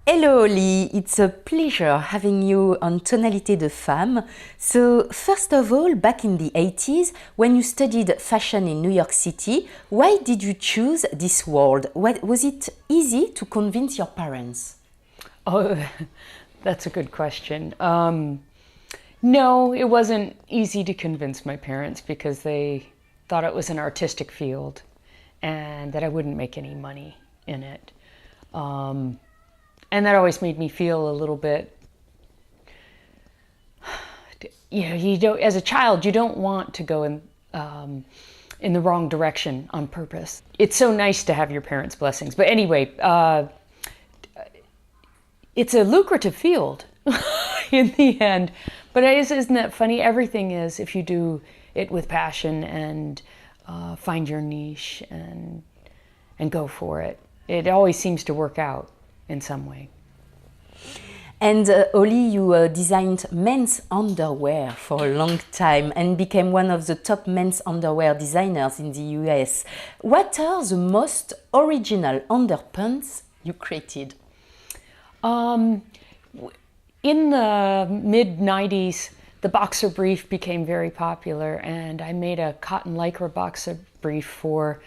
Hello Oli, it's a pleasure having you on Tonalité de Femme. So first of all, back in the 80s, when you studied fashion in New York City, why did you choose this world? Was it easy to convince your parents? Oh, that's a good question. No, it wasn't easy to convince my parents because they thought it was an artistic field and that I wouldn't make any money in it. And that always made me feel a little bit, you don't, as a child, you don't want to go in the wrong direction on purpose. It's so nice to have your parents' blessings. But anyway, it's a lucrative field in the end. But isn't that funny? Everything is, if you do it with passion and find your niche and go for it. It always seems to work out in some way. And Oli, you designed men's underwear for a long time and became one of the top men's underwear designers in the US. What are the most original underpants you created? In the mid-90s, the boxer brief became very popular, and I made a cotton lycra boxer brief for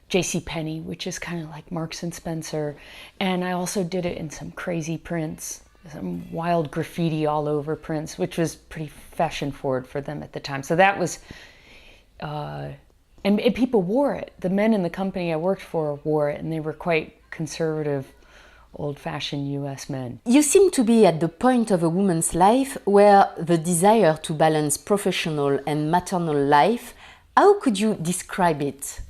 JCPenney, which is kind of like Marks and Spencer. And I also did it in some crazy prints, some wild graffiti all over prints, which was pretty fashion forward for them at the time. So that was, and people wore it. The men in the company I worked for wore it, and they were quite conservative, old-fashioned US men. You seem to be at the point of a woman's life where the desire to balance professional and maternal life, how could you describe it?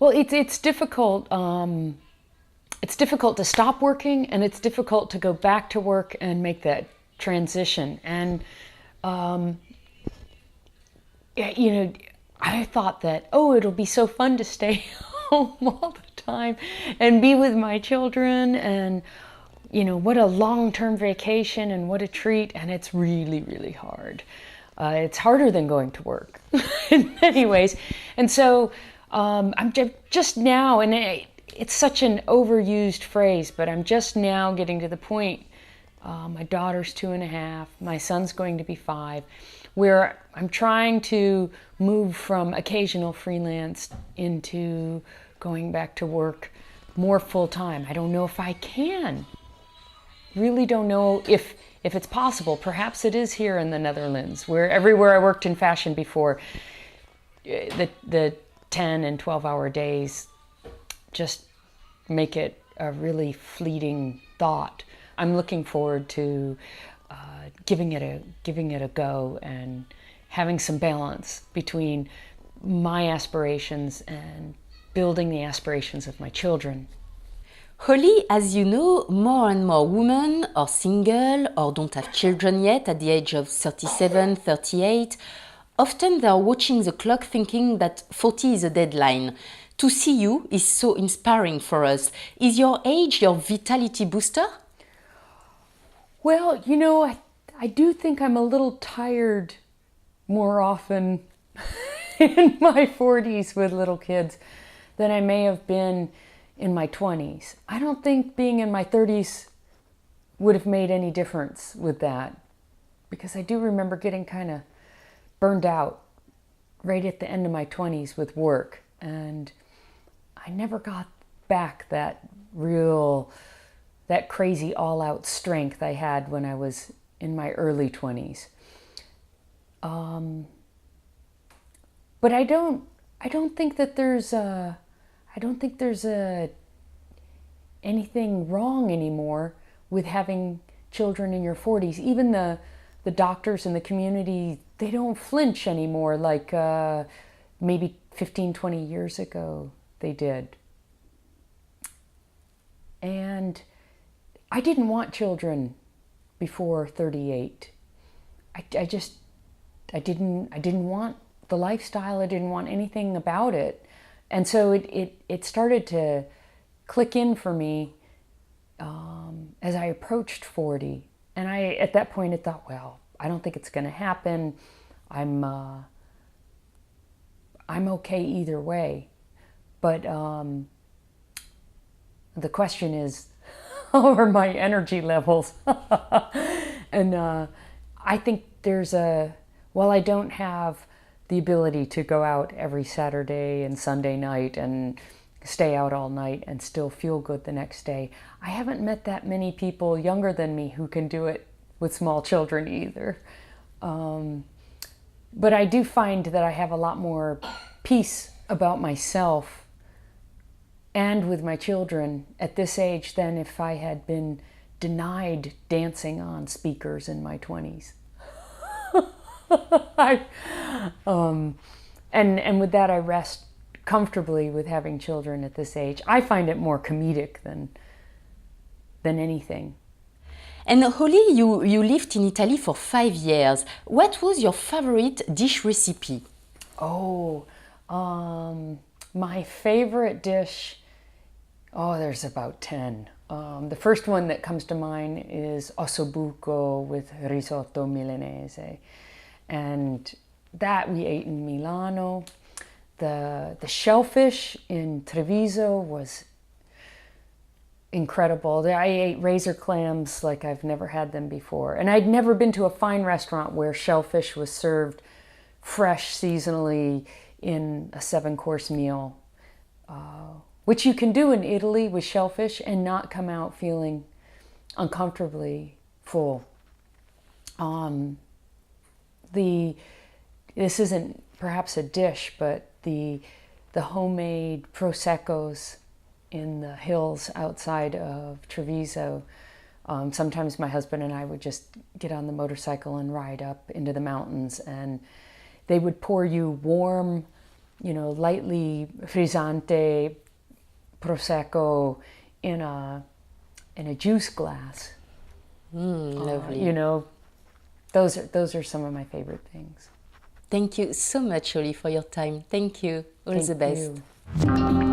Well, it's difficult. It's difficult to stop working, and it's difficult to go back to work and make that transition. And I thought that, it'll be so fun to stay home all the time and be with my children, and what a long-term vacation and what a treat. And it's really, really hard. It's harder than going to work in many ways. And so I'm just now, and it's such an overused phrase, but I'm just now getting to the point, my daughter's 2.5, my son's going to be 5, where I'm trying to move from occasional freelance into going back to work more full-time. I don't know if I can. Really don't know if it's possible. Perhaps it is here in the Netherlands, where everywhere I worked in fashion before, the 10 and 12-hour days just make it a really fleeting thought. I'm looking forward to giving it a go and having some balance between my aspirations and building the aspirations of my children. Holly, as you know, more and more women are single or don't have children yet at the age of 37, 38. Often they are watching the clock thinking that 40 is a deadline. To see you is so inspiring for us. Is your age your vitality booster? Well, I do think I'm a little tired more often in my 40s with little kids than I may have been in my 20s. I don't think being in my 30s would have made any difference with that, because I do remember getting kind of burned out right at the end of my 20s with work, and I never got back that crazy all-out strength I had when I was in my early 20s. But I don't think that there's anything wrong anymore with having children in your 40s. Even the doctors in the community, they don't flinch anymore like maybe 15, 20 years ago they did. And I didn't want children before 38. I didn't want the lifestyle. I didn't want anything about it. And so it started to click in for me as I approached 40. And at that point I thought, well, I don't think it's going to happen. I'm okay either way. But the question is, how are my energy levels? And I think while I don't have the ability to go out every Saturday and Sunday night and stay out all night and still feel good the next day, I haven't met that many people younger than me who can do it with small children either. But I do find that I have a lot more peace about myself and with my children at this age than if I had been denied dancing on speakers in my 20s. And with that, I rest comfortably with having children at this age. I find it more comedic than anything. And Holly, you lived in Italy for 5 years. What was your favorite dish recipe? My favorite dish, there's about 10. The first one that comes to mind is ossobuco with risotto milanese. And that we ate in Milano. The shellfish in Treviso was incredible. I ate razor clams like I've never had them before. And I'd never been to a fine restaurant where shellfish was served fresh seasonally in a 7-course meal, which you can do in Italy with shellfish and not come out feeling uncomfortably full. This isn't perhaps a dish, but the homemade proseccos in the hills outside of Treviso. Sometimes my husband and I would just get on the motorcycle and ride up into the mountains, and they would pour you warm, lightly frizzante prosecco in a juice glass. Lovely. Those are some of my favorite things. Thank you so much, Holly, for your time. Thank you. All the best. Thank you.